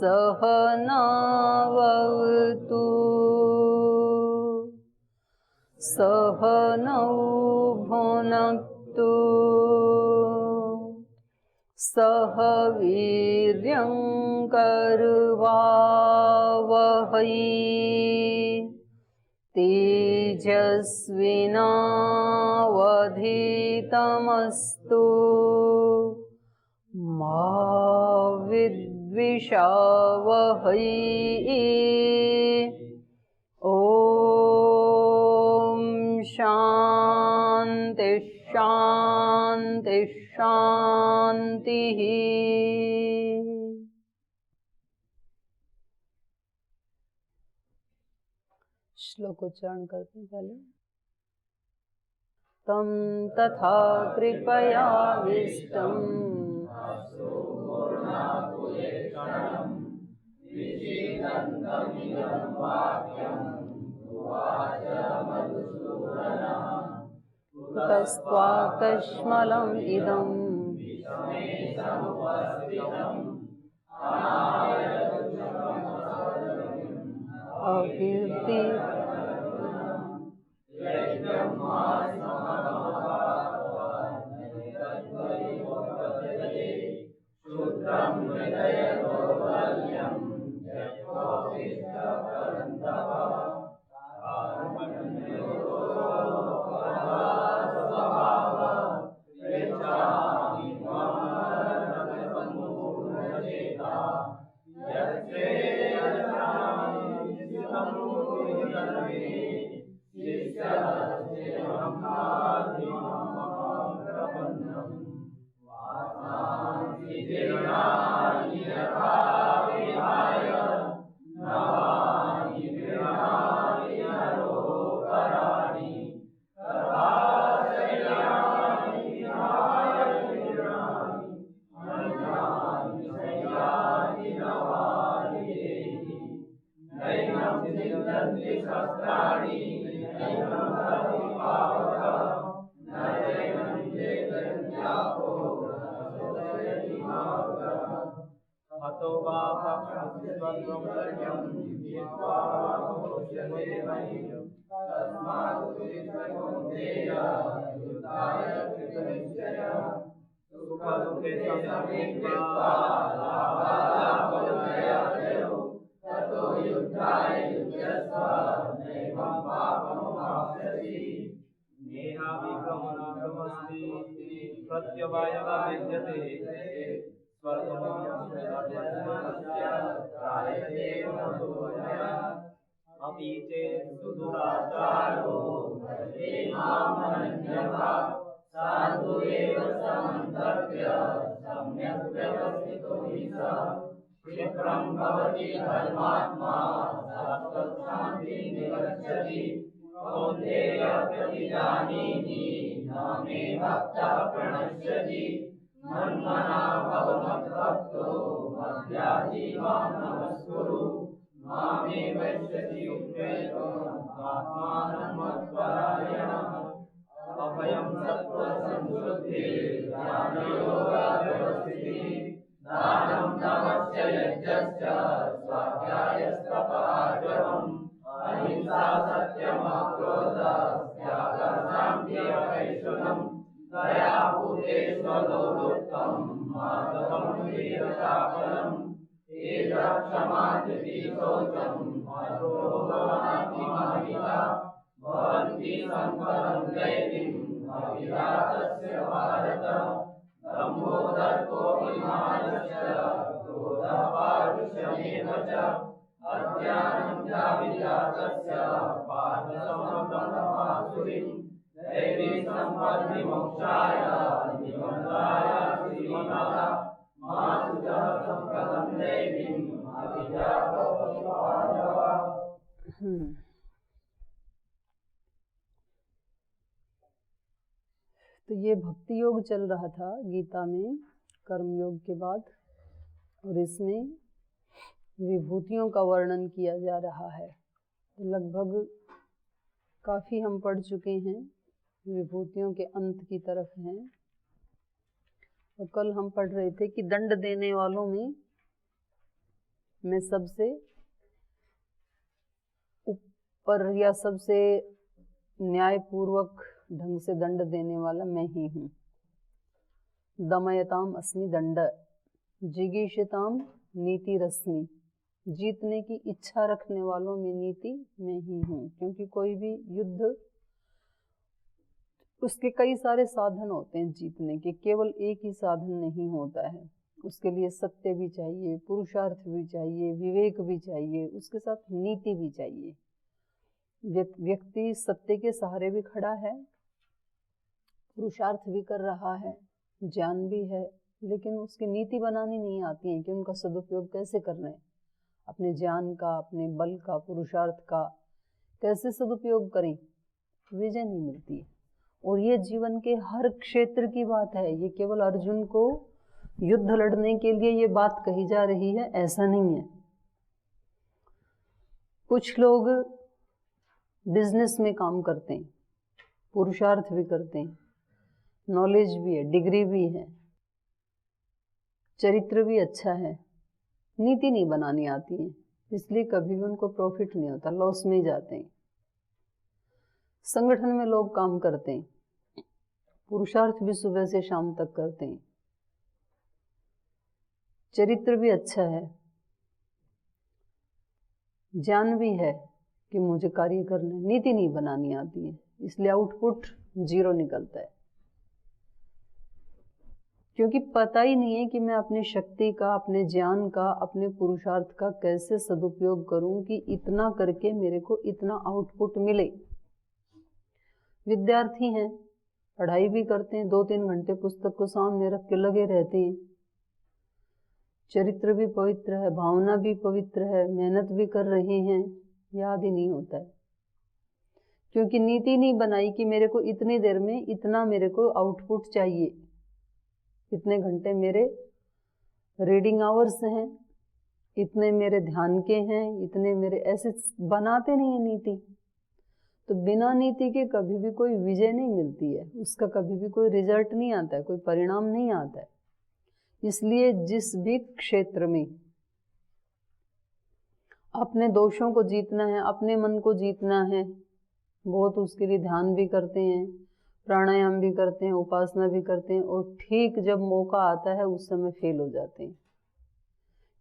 सहनावतु सहनौ भुनक्तु सह वीर्यं करवावहै तेजस्विनावधीतमस्तु मा विद्विषावहै। ॐ शान्ति शान्ति शान्तिः। श्लोकोच्चारण करते हैं पहले। तं तथा कृपयाविष्टम् तस्त्वाकश्मलम् इदम् अकीर्ति तो ये भक्ति योग चल रहा था गीता में कर्म योग के बाद, और इसमें विभूतियों का वर्णन किया जा रहा है। तो लगभग काफ़ी हम पढ़ चुके हैं, विभूतियों के अंत की तरफ हैं। और कल हम पढ़ रहे थे कि दंड देने वालों में मैं सबसे ऊपर या सबसे न्यायपूर्वक ढंग से दंड देने वाला मैं ही हूँ। दमयताम अस्मि दंड, जिगीषताम नीति रश्मि, जीतने की इच्छा रखने वालों में नीति मैं ही हूँ। क्योंकि कोई भी युद्ध, उसके कई सारे साधन होते हैं जीतने के, केवल एक ही साधन नहीं होता है। उसके लिए सत्य भी चाहिए, पुरुषार्थ भी चाहिए, विवेक भी चाहिए, उसके साथ नीति भी चाहिए। व्यक्ति सत्य के सहारे भी खड़ा है, पुरुषार्थ भी कर रहा है, ज्ञान भी है, लेकिन उसकी नीति बनानी नहीं आती है कि उनका सदुपयोग कैसे करना है। अपने ज्ञान का, अपने बल का, पुरुषार्थ का कैसे सदुपयोग करें, विजय नहीं मिलती है। और ये जीवन के हर क्षेत्र की बात है। ये केवल अर्जुन को युद्ध लड़ने के लिए ये बात कही जा रही है, ऐसा नहीं है। कुछ लोग बिजनेस में काम करते हैं, पुरुषार्थ भी करते हैं, नॉलेज भी है, डिग्री भी है, चरित्र भी अच्छा है, नीति नहीं बनानी आती है, इसलिए कभी भी उनको प्रॉफिट नहीं होता, लॉस में जाते हैं। संगठन में लोग काम करते हैं, पुरुषार्थ भी सुबह से शाम तक करते हैं, चरित्र भी अच्छा है, ज्ञान भी है कि मुझे कार्य करना है, नीति नहीं बनानी आती है, इसलिए आउटपुट जीरो निकलता है। क्योंकि पता ही नहीं है कि मैं अपनी शक्ति का, अपने ज्ञान का, अपने पुरुषार्थ का कैसे सदुपयोग करूं कि इतना करके मेरे को इतना आउटपुट मिले। विद्यार्थी हैं, पढ़ाई भी करते हैं, 2-3 घंटे पुस्तक को सामने रख के लगे रहते हैं, चरित्र भी पवित्र है, भावना भी पवित्र है, मेहनत भी कर रहे हैं, याद ही नहीं होता है। क्योंकि नीति नहीं बनाई कि मेरे को इतनी देर में इतना मेरे को आउटपुट चाहिए, इतने घंटे मेरे रीडिंग आवर्स हैं, इतने मेरे ध्यान के हैं, इतने मेरे, ऐसे बनाते नहीं है नीति। तो बिना नीति के कभी भी कोई विजय नहीं मिलती है, उसका कभी भी कोई रिजल्ट नहीं आता है, कोई परिणाम नहीं आता है। इसलिए जिस भी क्षेत्र में अपने दोषों को जीतना है, अपने मन को जीतना है, बहुत उसके लिए ध्यान भी करते हैं, प्राणायाम भी करते हैं, उपासना भी करते हैं, और ठीक जब मौका आता है उस समय फेल हो जाते हैं,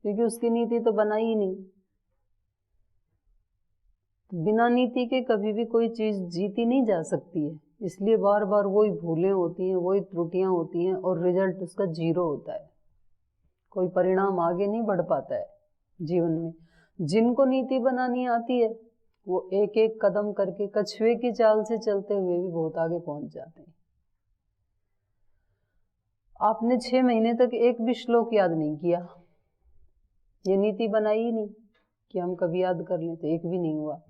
क्योंकि उसकी नीति तो बनाई ही नहीं। बिना नीति के कभी भी कोई चीज जीती नहीं जा सकती है, इसलिए बार बार वही भूलें होती हैं, वही त्रुटियां होती हैं, और रिजल्ट उसका जीरो होता है, कोई परिणाम आगे नहीं बढ़ पाता है जीवन में। जिनको नीति बनानी आती है वो एक एक कदम करके कछुए की चाल से चलते हुए भी बहुत आगे पहुंच जाते हैं। आपने 6 महीने तक एक भी श्लोक याद नहीं किया, ये नीति बनाई ही नहीं कि हम कभी याद कर लें, तो एक भी नहीं हुआ।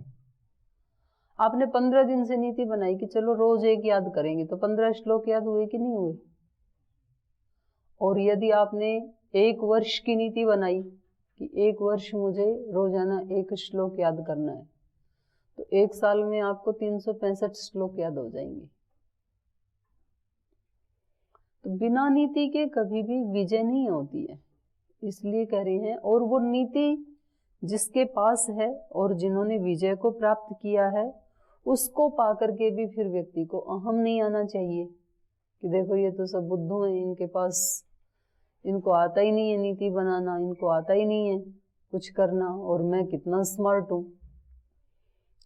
आपने 15 दिन से नीति बनाई कि चलो रोज एक याद करेंगे, तो 15 श्लोक याद हुए कि नहीं हुए। और यदि आपने 1 वर्ष की नीति बनाई कि 1 वर्ष मुझे रोजाना 1 श्लोक याद करना है, तो 1 साल में आपको 365 श्लोक याद हो जाएंगे। तो बिना नीति के कभी भी विजय नहीं होती है, इसलिए कह रहे हैं। और वो नीति जिसके पास है और जिन्होंने विजय को प्राप्त किया है, उसको पाकर के भी फिर व्यक्ति को अहम नहीं आना चाहिए कि देखो ये तो सब बुद्धू हैं, इनके पास, इनको आता ही नहीं है नीति बनाना, इनको आता ही नहीं है कुछ करना, और मैं कितना स्मार्ट हूँ,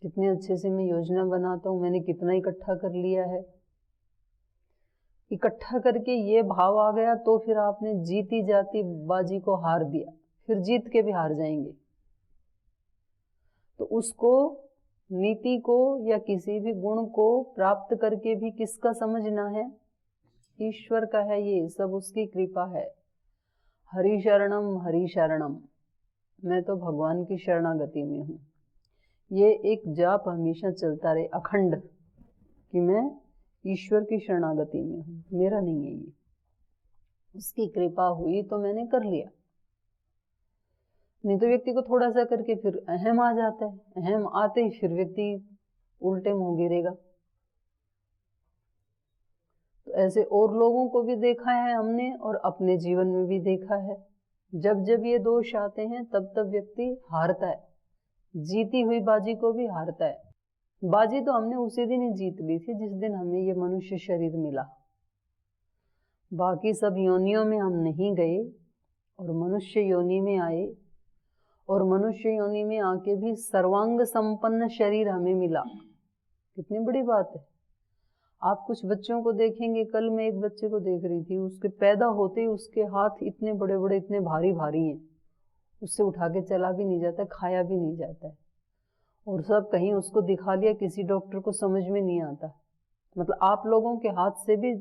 कितने अच्छे से मैं योजना बनाता हूँ, मैंने कितना इकट्ठा कर लिया है। इकट्ठा करके ये भाव आ गया तो फिर आपने जीती जाती बाजी को हार दिया, फिर जीत के भी हार जाएंगे। तो उसको, नीति को या किसी भी गुण को प्राप्त करके भी किसका समझना है? ईश्वर का है, ये सब उसकी कृपा है। हरि शरणम हरि शरणम, मैं तो भगवान की शरणागति में हूँ। ये एक जाप हमेशा चलता रहे अखंड कि मैं ईश्वर की शरणागति में हूँ, मेरा नहीं है ये, उसकी कृपा हुई तो मैंने कर लिया। नहीं तो व्यक्ति को थोड़ा सा करके फिर अहम आ जाता है, अहम आते ही फिर व्यक्ति उल्टे मुंह गिरेगा। तो ऐसे और लोगों को भी देखा है हमने और अपने जीवन में भी देखा है। जब जब ये दोष आते हैं तब तब व्यक्ति हारता है, जीती हुई बाजी को भी हारता है। बाजी तो हमने उसी दिन ही जीत ली थी जिस दिन हमें ये मनुष्य शरीर मिला। बाकी सब योनियों में हम नहीं गए और मनुष्य योनि में आए, और मनुष्य योनि में आके भी सर्वांग संपन्न शरीर हमें मिला। कितनी बड़ी बात है। आप कुछ बच्चों को देखेंगे, कल मैं एक बच्चे को देख रही थी, उसके पैदा होते ही उसके हाथ इतने बड़े बड़े, इतने भारी भारी हैं, उससे उठा के चला भी नहीं जाता, खाया भी नहीं जाता है। और सब कहीं उसको दिखा लिया, किसी डॉक्टर को समझ में नहीं आता। मतलब आप लोगों के हाथ से भी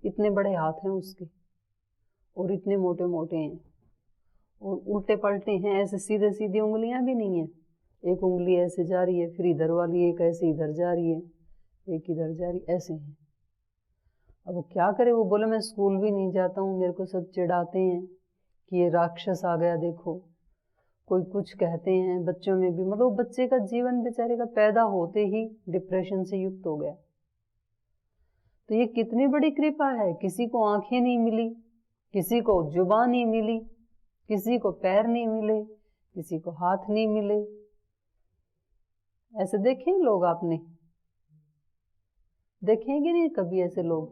इतने बड़े हाथ हैं उसके, और इतने मोटे मोटे हैं, और उल्टे पलटे हैं, ऐसे सीधे सीधे उंगलियां भी नहीं है। एक उंगली ऐसे जा रही है, फिर इधर वाली एक ऐसे इधर जा रही है, एक इधर जा रही, ऐसे हैं। अब वो क्या करे, वो बोले मैं स्कूल भी नहीं जाता हूँ, मेरे को सब चिढ़ाते हैं कि ये राक्षस आ गया देखो, कोई कुछ कहते हैं। बच्चों में भी, मतलब बच्चे का जीवन बेचारे का पैदा होते ही डिप्रेशन से युक्त हो गया। तो ये कितनी बड़ी कृपा है। किसी को आंखें नहीं मिली, किसी को जुबान नहीं मिली, किसी को पैर नहीं मिले, किसी को हाथ नहीं मिले। ऐसे देखे लोग, आपने देखेंगे नहीं कभी ऐसे लोग?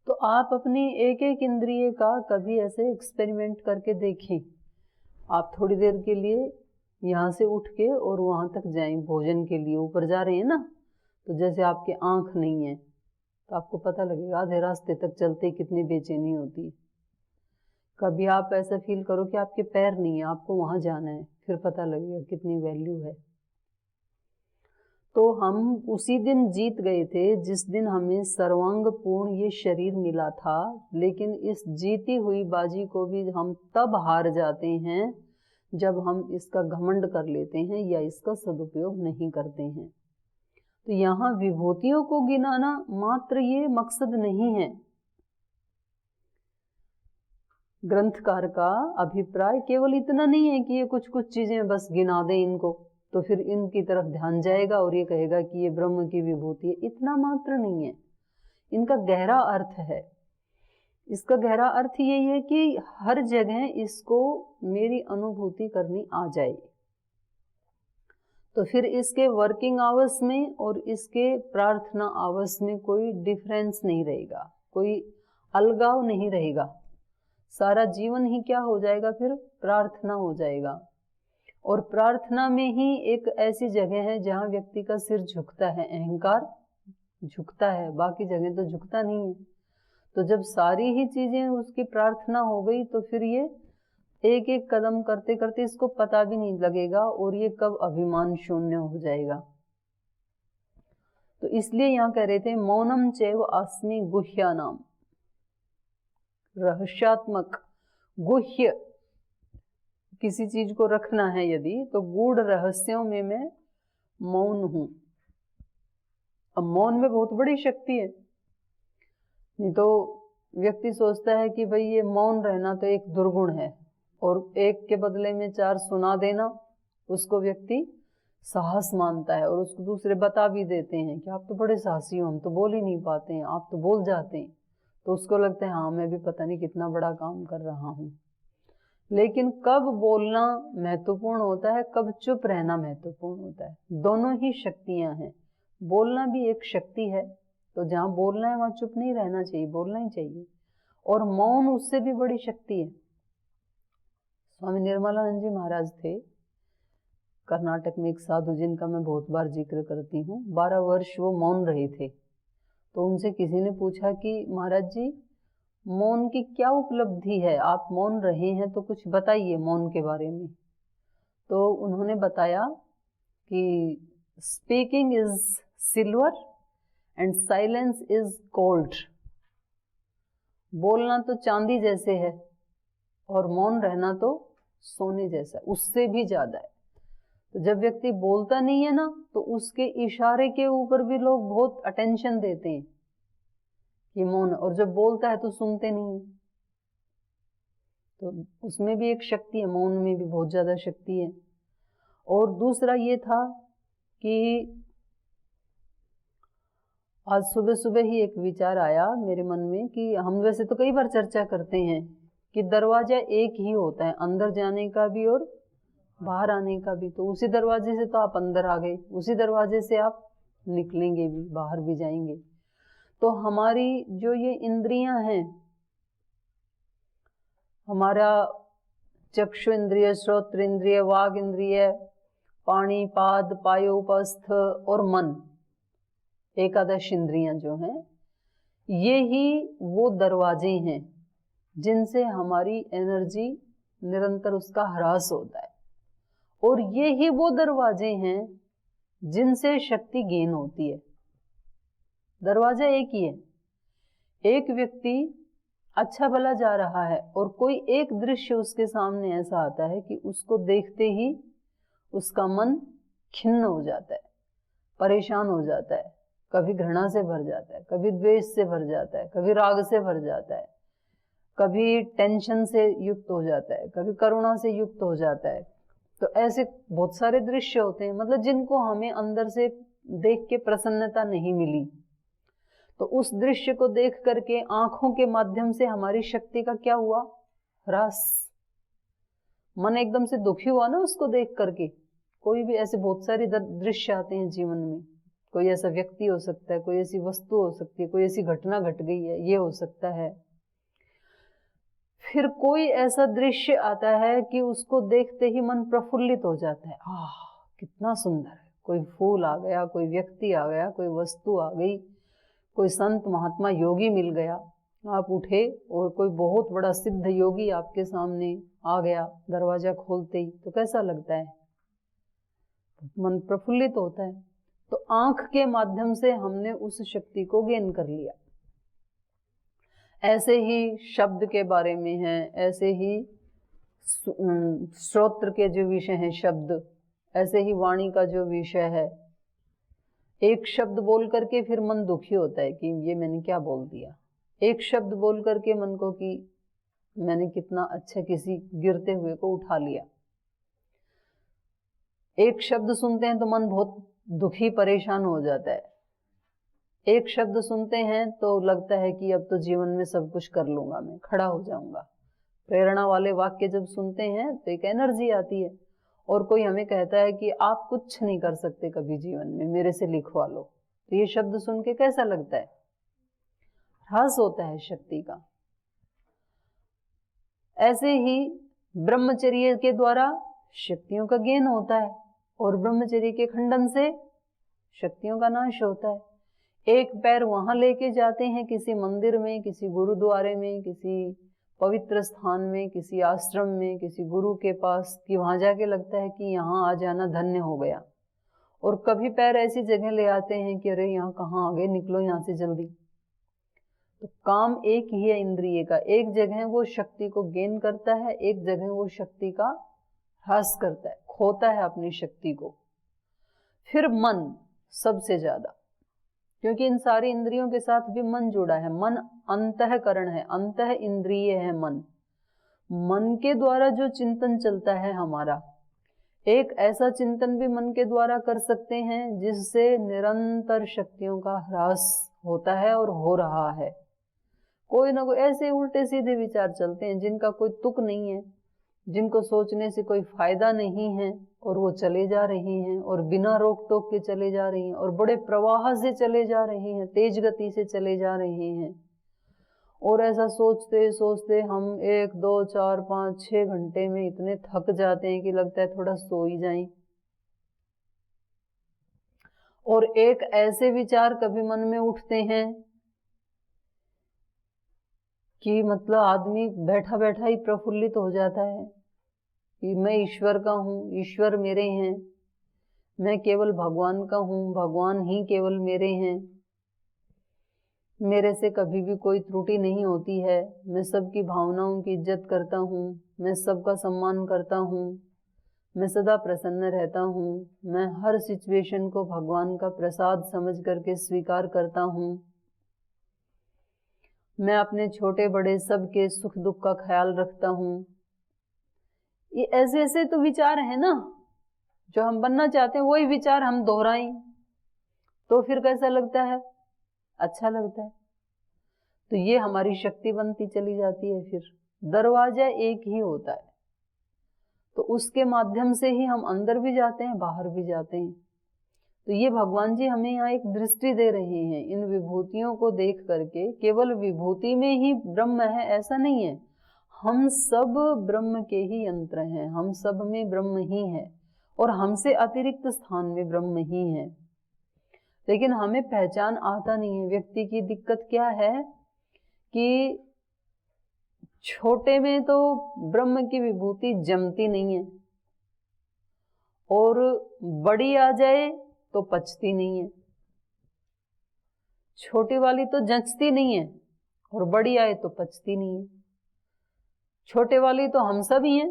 तो आप अपनी एक एक इंद्रिय का कभी ऐसे एक्सपेरिमेंट करके देखें। आप थोड़ी देर के लिए यहाँ से उठ के और वहाँ तक जाएं भोजन के लिए, ऊपर जा रहे हैं ना, तो जैसे आपकी आंख नहीं है तो आपको पता लगेगा आधे रास्ते तक चलते कितनी बेचैनी होती है। कभी आप ऐसा फील करो कि आपके पैर नहीं है, आपको वहाँ जाना है, फिर पता लगेगा कितनी वैल्यू है। तो हम उसी दिन जीत गए थे जिस दिन हमें सर्वांग पूर्ण ये शरीर मिला था। लेकिन इस जीती हुई बाजी को भी हम तब हार जाते हैं जब हम इसका घमंड कर लेते हैं या इसका सदुपयोग नहीं करते हैं। तो यहाँ विभूतियों को गिनाना मात्र ये मकसद नहीं है। ग्रंथकार का अभिप्राय केवल इतना नहीं है कि ये कुछ कुछ चीजें बस गिना दें इनको, तो फिर इनकी तरफ ध्यान जाएगा और ये कहेगा कि ये ब्रह्म की विभूति है। इतना मात्र नहीं है, इनका गहरा अर्थ है। इसका गहरा अर्थ यही है कि हर जगह इसको मेरी अनुभूति करनी आ जाए। तो फिर इसके वर्किंग आवर्स में और इसके प्रार्थना आवर्स में कोई डिफरेंस नहीं रहेगा, कोई अलगाव नहीं रहेगा। सारा जीवन ही क्या हो जाएगा, फिर प्रार्थना हो जाएगा। और प्रार्थना में ही एक ऐसी जगह है जहाँ व्यक्ति का सिर झुकता है, अहंकार झुकता है, बाकी जगह तो झुकता नहीं है। तो जब सारी ही चीजें उसकी प्रार्थना हो गई तो फिर ये एक एक कदम करते करते इसको पता भी नहीं लगेगा और ये कब अभिमान शून्य हो जाएगा। तो इसलिए यहाँ कह रहे थे मौनम चैव अस्मि गुह्यानाम, रहस्यात्मक गुह्य किसी चीज को रखना है यदि, तो गूढ़ रहस्यों में मैं मौन हूं। अब मौन में बहुत बड़ी शक्ति है। नहीं तो व्यक्ति सोचता है कि भाई ये मौन रहना तो एक दुर्गुण है, और एक के बदले में चार सुना देना उसको व्यक्ति साहस मानता है, और उसको दूसरे बता भी देते हैं कि आप तो बड़े साहसी हो, हम तो बोल ही नहीं पाते हैं, आप तो बोल जाते हैं। तो उसको लगता है हाँ मैं भी पता नहीं कितना बड़ा काम कर रहा हूँ। लेकिन कब बोलना महत्वपूर्ण होता है, कब चुप रहना महत्वपूर्ण होता है, दोनों ही शक्तियां हैं। बोलना भी एक शक्ति है, तो जहाँ बोलना है वहाँ चुप नहीं रहना चाहिए, बोलना ही चाहिए। और मौन उससे भी बड़ी शक्ति है। स्वामी निर्मलानंद जी महाराज थे कर्नाटक में, एक साधु जिनका मैं बहुत बार जिक्र करती हूँ। 12 वर्ष वो मौन रहे थे। तो उनसे किसी ने पूछा कि महाराज जी मौन की क्या उपलब्धि है, आप मौन रहे हैं तो कुछ बताइए मौन के बारे में। तो उन्होंने बताया कि speaking is silver and silence is gold. बोलना तो चांदी जैसे है और मौन रहना तो सोने जैसा, उससे भी ज्यादा है। तो जब व्यक्ति बोलता नहीं है ना, तो उसके इशारे के ऊपर भी लोग बहुत अटेंशन देते हैं कि मौन, और जब बोलता है तो सुनते नहीं। तो उसमें भी एक शक्ति है, मौन में भी बहुत ज्यादा शक्ति है। और दूसरा ये था कि आज सुबह सुबह ही एक विचार आया मेरे मन में कि हम वैसे तो कई बार चर्चा करते हैं कि दरवाजा एक ही होता है, अंदर जाने का भी और बाहर आने का भी। तो उसी दरवाजे से तो आप अंदर आ गए, उसी दरवाजे से आप निकलेंगे भी, बाहर भी जाएंगे। तो हमारी जो ये इंद्रियां हैं, हमारा चक्षु इंद्रिय, श्रोत्र इंद्रिय, वाग इंद्रिय, पाणी पाद पायोपस्थ और मन, एकादश इंद्रियां जो हैं, ये ही वो दरवाजे हैं जिनसे हमारी एनर्जी निरंतर उसका ह्रास होता है, और ये ही वो दरवाजे हैं जिनसे शक्ति गेन होती है। दरवाजा एक ही है। एक व्यक्ति अच्छा भला जा रहा है और कोई एक दृश्य उसके सामने ऐसा आता है कि उसको देखते ही उसका मन खिन्न हो जाता है, परेशान हो जाता है, कभी घृणा से भर जाता है, कभी द्वेष से भर जाता है, कभी राग से भर जाता है, कभी टेंशन से युक्त हो जाता है, कभी करुणा से युक्त हो जाता है। तो ऐसे बहुत सारे दृश्य होते हैं, मतलब जिनको हमें अंदर से देख के प्रसन्नता नहीं मिली। तो उस दृश्य को देख करके आंखों के माध्यम से हमारी शक्ति का क्या हुआ? ह्रास। मन एकदम से दुखी हुआ ना उसको देख करके। कोई भी ऐसे बहुत सारे दृश्य आते हैं जीवन में, कोई ऐसा व्यक्ति हो सकता है, कोई ऐसी वस्तु हो सकती है, कोई ऐसी घटना घट गई है, ये हो सकता है। फिर कोई ऐसा दृश्य आता है कि उसको देखते ही मन प्रफुल्लित हो जाता है, कितना सुंदर है। कोई फूल आ गया, कोई व्यक्ति आ गया, कोई वस्तु आ गई, कोई संत महात्मा योगी मिल गया, आप उठे और कोई बहुत बड़ा सिद्ध योगी आपके सामने आ गया दरवाजा खोलते ही, तो कैसा लगता है? मन प्रफुल्लित होता है। तो आंख के माध्यम से हमने उस शक्ति को गेन कर लिया। ऐसे ही शब्द के बारे में है, ऐसे ही श्रोत्र के जो विषय हैं शब्द, ऐसे ही वाणी का जो विषय है। एक शब्द बोल करके फिर मन दुखी होता है कि ये मैंने क्या बोल दिया। एक शब्द बोल करके मन को कि मैंने कितना अच्छा किसी गिरते हुए को उठा लिया। एक शब्द सुनते हैं तो मन बहुत दुखी परेशान हो जाता है। एक शब्द सुनते हैं तो लगता है कि अब तो जीवन में सब कुछ कर लूंगा, मैं खड़ा हो जाऊंगा। प्रेरणा वाले वाक्य जब सुनते हैं तो एक एनर्जी आती है। और कोई हमें कहता है कि आप कुछ नहीं कर सकते कभी जीवन में, मेरे से लिखवा लो, तो ये शब्द सुन के कैसा लगता है? ह्रास होता है शक्ति का। ऐसे ही ब्रह्मचर्य के द्वारा शक्तियों का गेन होता है और ब्रह्मचर्य के खंडन से शक्तियों का नाश होता है। एक पैर वहां लेके जाते हैं किसी मंदिर में, किसी गुरुद्वारे में, किसी पवित्र स्थान में, किसी आश्रम में, किसी गुरु के पास, कि वहां जाके लगता है कि यहाँ आ जाना धन्य हो गया। और कभी पैर ऐसी जगह ले आते हैं कि अरे यहाँ कहाँ आ गए, निकलो यहाँ से जल्दी। तो काम एक ही है इंद्रिय का। एक जगह वो शक्ति को गेन करता है, एक जगह वो शक्ति का ह्रास करता है, खोता है अपनी शक्ति को। फिर मन सबसे ज्यादा, क्योंकि इन सारी इंद्रियों के साथ भी मन जुड़ा है। मन अंतःकरण है, अंतः इंद्रिय है मन। मन के द्वारा जो चिंतन चलता है हमारा, एक ऐसा चिंतन भी मन के द्वारा कर सकते हैं जिससे निरंतर शक्तियों का ह्रास होता है और हो रहा है। कोई ना कोई ऐसे उल्टे सीधे विचार चलते हैं जिनका कोई तुक नहीं है, जिनको सोचने से कोई फायदा नहीं है, और वो चले जा रही हैं और बिना रोक टोक के चले जा रही हैं और बड़े प्रवाह से चले जा रही हैं, तेज गति से चले जा रहे हैं। और ऐसा सोचते सोचते हम 1, 2, 4, 5, 6 घंटे में इतने थक जाते हैं कि लगता है थोड़ा सो ही जाएं। और एक ऐसे विचार कभी मन में उठते हैं कि मतलब आदमी बैठा बैठा ही प्रफुल्लित हो जाता है कि मैं ईश्वर का हूँ, ईश्वर मेरे हैं, मैं केवल भगवान का हूँ, भगवान ही केवल मेरे हैं, मेरे से कभी भी कोई त्रुटि नहीं होती है, मैं सबकी भावनाओं की इज्जत करता हूँ, मैं सबका सम्मान करता हूँ, मैं सदा प्रसन्न रहता हूँ, मैं हर सिचुएशन को भगवान का प्रसाद समझ करके स्वीकार करता हूँ, मैं अपने छोटे बड़े सबके सुख दुख का ख्याल रखता हूँ। ये ऐसे ऐसे तो विचार है ना, जो हम बनना चाहते हैं वही विचार हम दोहराएं तो फिर कैसा लगता है? अच्छा लगता है। तो ये हमारी शक्ति बनती चली जाती है। फिर दरवाजा एक ही होता है, तो उसके माध्यम से ही हम अंदर भी जाते हैं, बाहर भी जाते हैं। तो ये भगवान जी हमें यहाँ एक दृष्टि दे रहे हैं, इन विभूतियों को देख करके केवल विभूति में ही ब्रह्म है ऐसा नहीं है, हम सब ब्रह्म के ही यंत्र हैं, हम सब में ब्रह्म ही है और हमसे अतिरिक्त स्थान में ब्रह्म ही है, लेकिन हमें पहचान आता नहीं है। व्यक्ति की दिक्कत क्या है कि छोटे में तो ब्रह्म की विभूति जमती नहीं है और बड़ी आ जाए तो पचती नहीं है, छोटी वाली तो जचती नहीं है और बड़ी आए तो पचती नहीं है। छोटे वाली तो हम सब ही हैं,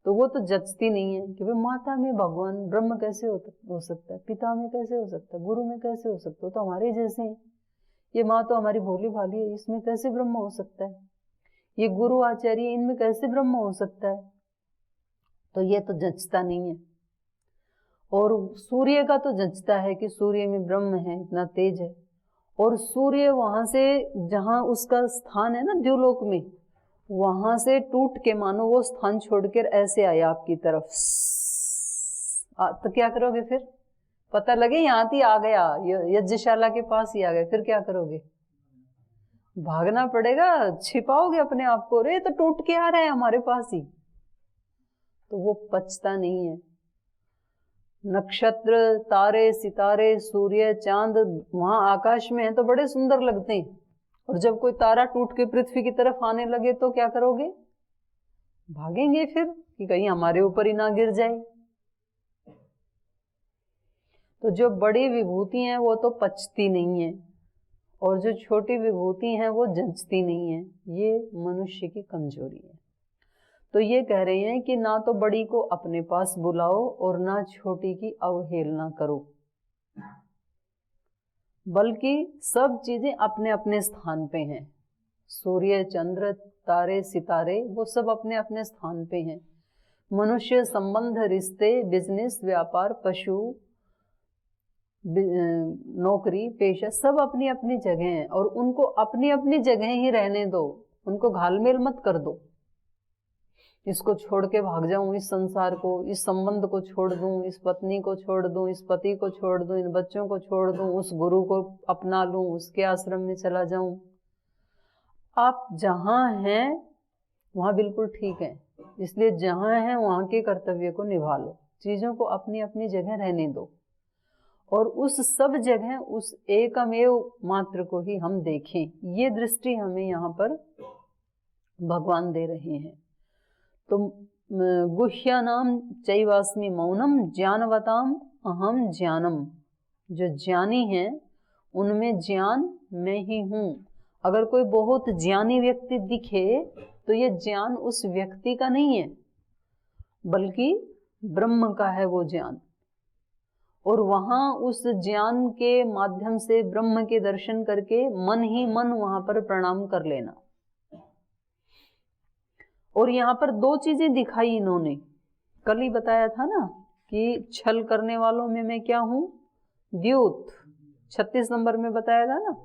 तो वो तो जचती नहीं है कि भाई माता में भगवान ब्रह्म कैसे हो सकता है, पिता में कैसे हो सकता है, गुरु में कैसे हो सकता है, तो हमारे जैसे हैं। ये माँ तो हमारी भोली भाली है, इसमें कैसे ब्रह्म हो सकता है, ये गुरु आचार्य इनमें कैसे ब्रह्म हो सकता है, तो ये तो जचता नहीं है। और सूर्य का तो जचता है कि सूर्य में ब्रह्म है, इतना तेज है, और सूर्य वहां से जहां उसका स्थान है ना द्युलोक में, वहां से टूट के मानो वो स्थान छोड़कर ऐसे आया आपकी तरफ, तो क्या करोगे फिर? पता लगे यहाँ थी आ गया, यज्ञशाला के पास ही आ गए, फिर क्या करोगे? भागना पड़ेगा, छिपाओगे अपने आप को, रे तो टूट के आ रहा है हमारे पास ही, तो वो पचता नहीं है। नक्षत्र, तारे, सितारे, सूर्य, चांद वहां आकाश में है तो बड़े सुंदर लगते हैं, और जब कोई तारा टूट के पृथ्वी की तरफ आने लगे तो क्या करोगे? भागेंगे फिर कि कहीं हमारे ऊपर ही ना गिर जाए। तो जो बड़ी विभूति है वो तो पचती नहीं है, और जो छोटी विभूति है वो जचती नहीं है। ये मनुष्य की कमजोरी है। तो ये कह रहे हैं कि ना तो बड़ी को अपने पास बुलाओ और ना छोटी की अवहेलना करो, बल्कि सब चीजें अपने अपने स्थान पे हैं। सूर्य, चंद्र, तारे, सितारे वो सब अपने अपने स्थान पे हैं। मनुष्य, संबंध, रिश्ते, बिजनेस, व्यापार, पशु, नौकरी, पेशा, सब अपनी अपनी जगह हैं, और उनको अपनी अपनी जगह ही रहने दो, उनको घालमेल मत कर दो। इसको छोड़ के भाग जाऊं, इस संसार को, इस संबंध को छोड़ दूं, इस पत्नी को छोड़ दूं, इस पति को छोड़ दूं, इन बच्चों को छोड़ दूं, उस गुरु को अपना लूं, उसके आश्रम में चला जाऊं। आप जहां हैं वहां बिल्कुल ठीक है, इसलिए जहां हैं वहां के कर्तव्य को निभा लो, चीजों को अपनी अपनी जगह रहने दो, और उस सब जगह उस एकमेव मात्र को ही हम देखें। ये दृष्टि हमें यहाँ पर भगवान दे रहे हैं। तो गुह्यानाम चैवास्मि मौनम ज्ञानवताम अहम ज्ञानम, जो ज्ञानी हैं उनमें ज्ञान मैं ही हूँ। अगर कोई बहुत ज्ञानी व्यक्ति दिखे तो ये ज्ञान उस व्यक्ति का नहीं है, बल्कि ब्रह्म का है वो ज्ञान, और वहां उस ज्ञान के माध्यम से ब्रह्म के दर्शन करके मन ही मन वहां पर प्रणाम कर लेना। और यहाँ पर दो चीजें दिखाई इन्होंने, कल ही बताया था ना कि छल करने वालों में मैं क्या हूं? द्यूत। 36 नंबर में बताया था ना,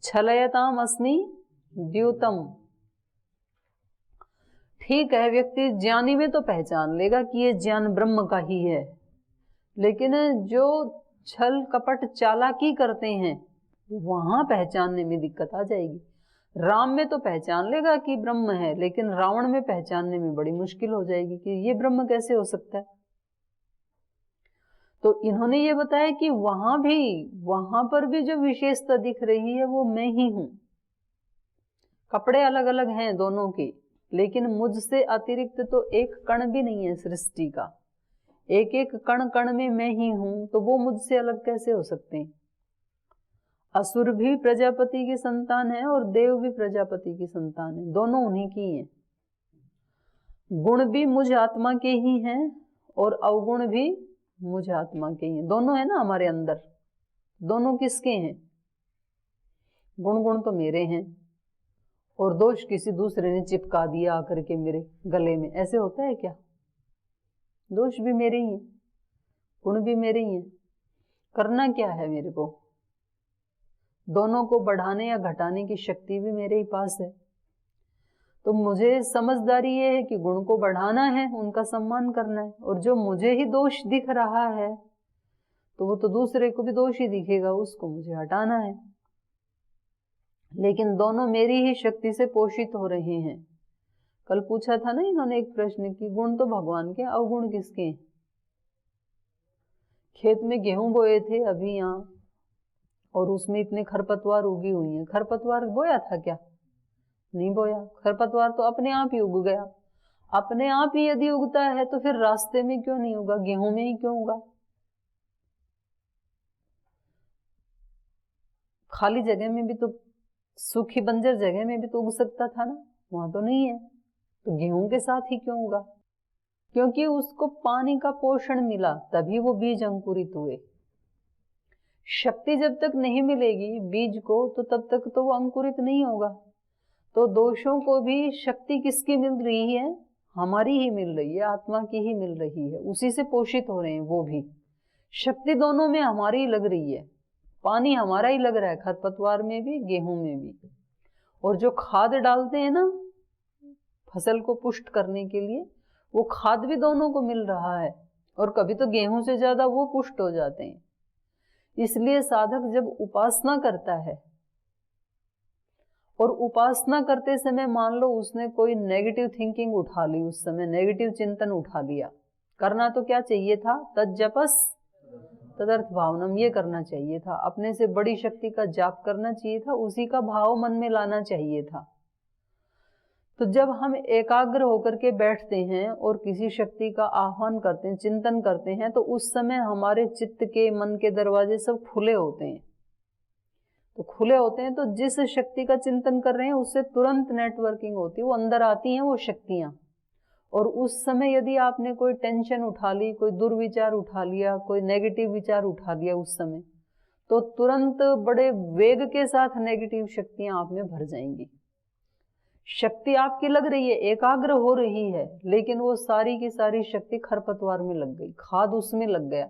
छलयताम अस्मि द्यूतम। ठीक है, व्यक्ति ज्ञानी में तो पहचान लेगा कि ये ज्ञान ब्रह्म का ही है, लेकिन जो छल कपट चालाकी करते हैं वहां पहचानने में दिक्कत आ जाएगी। राम में तो पहचान लेगा कि ब्रह्म है, लेकिन रावण में पहचानने में बड़ी मुश्किल हो जाएगी कि ये ब्रह्म कैसे हो सकता है। तो इन्होंने ये बताया कि वहां पर भी जो विशेषता दिख रही है वो मैं ही हूं। कपड़े अलग अलग हैं दोनों के, लेकिन मुझसे अतिरिक्त तो एक कण भी नहीं है सृष्टि का। एक एक कण कण में मैं ही हूं, तो वो मुझसे अलग कैसे हो सकते हैं? असुर भी प्रजापति की संतान है और देव भी प्रजापति की संतान है, दोनों उन्हीं की हैं। गुण भी मुझ आत्मा के ही हैं और अवगुण भी मुझ आत्मा के ही हैं। दोनों है ना हमारे अंदर, दोनों किसके हैं? गुण तो मेरे हैं और दोष किसी दूसरे ने चिपका दिया आकर के मेरे गले में। ऐसे होता है क्या? दोष भी मेरे ही हैं, गुण भी मेरे ही हैं। करना क्या है मेरे को? दोनों को बढ़ाने या घटाने की शक्ति भी मेरे ही पास है। तो मुझे समझदारी ये है कि गुण को बढ़ाना है, उनका सम्मान करना है, और जो मुझे ही दोष दिख रहा है तो वो तो दूसरे को भी दोष ही दिखेगा, उसको मुझे हटाना है। लेकिन दोनों मेरी ही शक्ति से पोषित हो रहे हैं। कल पूछा था ना इन्होंने एक प्रश्न कि गुण तो भगवान के, अवगुण किसके? खेत में गेहूं बोए थे अभी यहाँ, और उसमें इतने खरपतवार उगी हुई हैं। खरपतवार बोया था क्या? नहीं बोया। खरपतवार तो अपने आप ही उग गया। अपने आप ही यदि उगता है तो फिर रास्ते में क्यों नहीं उगा, गेहूं में ही क्यों उगा? खाली जगह में भी तो, सूखी बंजर जगह में भी तो उग सकता था ना, वहां तो नहीं है, तो गेहूं के साथ ही क्यों उगा? क्योंकि उसको पानी का पोषण मिला, तभी वो बीज अंकुरित हुए। शक्ति जब तक नहीं मिलेगी बीज को, तो तब तक तो वो अंकुरित नहीं होगा। तो दोषों को भी शक्ति किसकी मिल रही है? हमारी ही मिल रही है, आत्मा की ही मिल रही है, उसी से पोषित हो रहे हैं वो भी। शक्ति दोनों में हमारी ही लग रही है, पानी हमारा ही लग रहा है, खरपतवार में भी गेहूं में भी। और जो खाद डालते हैं ना फसल को पुष्ट करने के लिए, वो खाद भी दोनों को मिल रहा है, और कभी तो गेहूं से ज्यादा वो पुष्ट हो जाते हैं। इसलिए साधक जब उपासना करता है, और उपासना करते समय मान लो उसने कोई नेगेटिव थिंकिंग उठा ली, उस समय नेगेटिव चिंतन उठा लिया, करना तो क्या चाहिए था? तज्जपस तदर्थ भावनम, ये करना चाहिए था, अपने से बड़ी शक्ति का जाप करना चाहिए था, उसी का भाव मन में लाना चाहिए था। तो जब हम एकाग्र होकर के बैठते हैं और किसी शक्ति का आह्वान करते हैं, चिंतन करते हैं, तो उस समय हमारे चित्त के, मन के दरवाजे सब खुले होते हैं। तो खुले होते हैं तो जिस शक्ति का चिंतन कर रहे हैं उससे तुरंत नेटवर्किंग होती है, वो अंदर आती हैं वो शक्तियां। और उस समय यदि आपने कोई टेंशन उठा ली, कोई दुर्विचार उठा लिया, कोई नेगेटिव विचार उठा लिया उस समय, तो तुरंत बड़े वेग के साथ नेगेटिव शक्तियां आप में भर जाएंगी। शक्ति आपकी लग रही है, एकाग्र हो रही है, लेकिन वो सारी की सारी शक्ति खरपतवार में लग गई, खाद उसमें लग गया।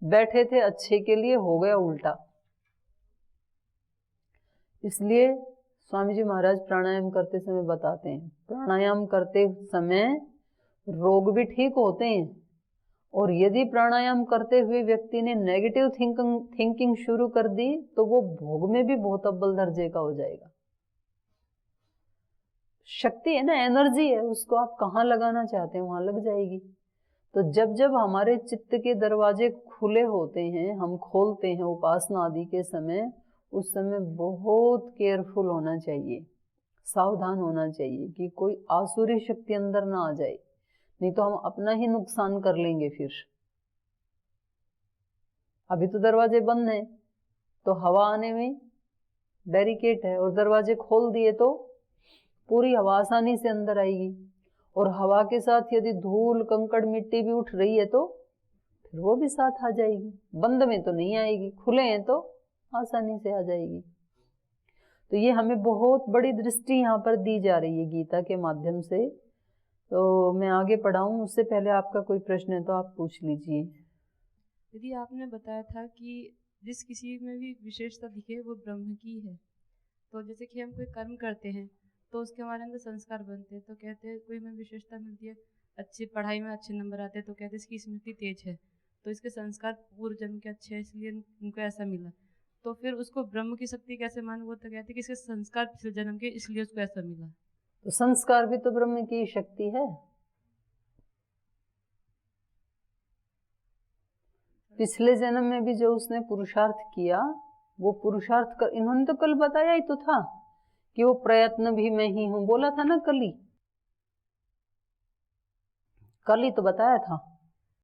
बैठे थे अच्छे के लिए, हो गया उल्टा। इसलिए स्वामी जी महाराज प्राणायाम करते समय बताते हैं, प्राणायाम करते समय रोग भी ठीक होते हैं, और यदि प्राणायाम करते हुए व्यक्ति ने नेगेटिव थिंकिंग शुरू कर दी तो वो भोग में भी बहुत अव्वल दर्जे का हो जाएगा। शक्ति है ना, एनर्जी है, उसको आप कहाँ लगाना चाहते हैं वहां लग जाएगी। तो जब जब हमारे चित्त के दरवाजे खुले होते हैं, हम खोलते हैं उपासना आदि के समय, उस समय बहुत केयरफुल होना चाहिए, सावधान होना चाहिए कि कोई आसुरी शक्ति अंदर ना आ जाए, नहीं तो हम अपना ही नुकसान कर लेंगे। फिर अभी तो दरवाजे बंद हैं तो हवा आने में बैरिकेड है, और दरवाजे खोल दिए तो पूरी हवा आसानी से अंदर आएगी। और हवा के साथ यदि धूल कंकड़ मिट्टी भी उठ रही है तो फिर वो भी साथ आ जाएगी। बंद में तो नहीं आएगी, खुले हैं तो आसानी से आ जाएगी। तो ये हमें बहुत बड़ी दृष्टि यहाँ पर दी जा रही है गीता के माध्यम से। तो मैं आगे पढ़ाऊँ उससे पहले आपका कोई प्रश्न है तो आप पूछ लीजिए। यदि आपने बताया था कि जिस किसी में भी विशेषता दिखे वो ब्रह्म की है, तो जैसे कि हम कोई कर्म करते हैं तो उसके हमारे अंदर संस्कार बनते हैं, तो कहते हैं कोई हमें विशेषता मिलती है, अच्छी पढ़ाई में अच्छे नंबर आते हैं तो कहते हैं इसकी स्मृति तेज है, तो इसके संस्कार पूर्व जन्म के अच्छे हैं इसलिए उनको ऐसा मिला। तो फिर उसको ब्रह्म की शक्ति कैसे माने? वो तो कहते हैं कि इसके संस्कार पिछले जन्म के इसलिए उसको ऐसा मिला। तो संस्कार भी तो ब्रह्म की शक्ति है। पिछले जन्म में भी जो उसने पुरुषार्थ किया, वो पुरुषार्थ कर, इन्होंने तो कल बताया ही तो था कि वो प्रयत्न भी मैं ही हूं, बोला था ना कल ही तो बताया था।